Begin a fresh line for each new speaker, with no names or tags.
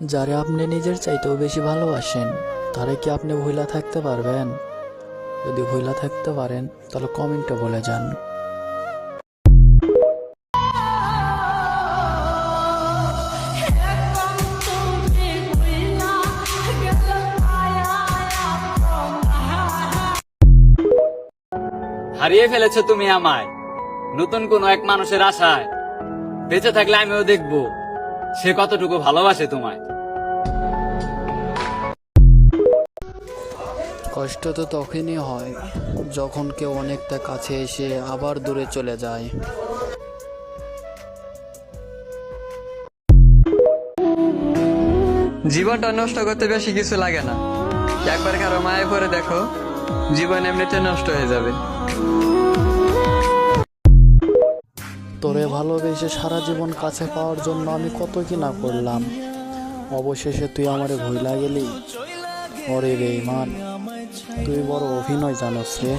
যারে আপনি নিজের চাইতেও বেশি ভালোবাসেন তারে কি আপনি ভুলা থাকতে পারবেন? যদি ভুলা থাকতে পারেন তাহলে কমেন্টে বলে যান।
হারিয়ে ফেলেছো তুমি আমায় নতুন কোনো এক মানুষের আশায়। বেঁচে থাকলে আমিও দেখবো সে কতটুকু ভালোবাসে তোমায়।
কষ্ট তো তখনই হয় যখন কেউ অনেকটা কাছে এসে আবার দূরে চলে যায়।
জীবনটা নষ্ট করতে বেশি কিছু লাগে না, একবার কারো মায়ে পড়ে দেখো, জীবন এমনিতে নষ্ট হয়ে যাবে।
তোরে ভালোবেসে সারা জীবন কাছে পাওয়ার জন্য আমি কত কি না করলাম, অবশেষে তুই আমারে ভুইলা গেলি। ওরে বেঈমান, তুই বড় অভিনয় জানোস রে।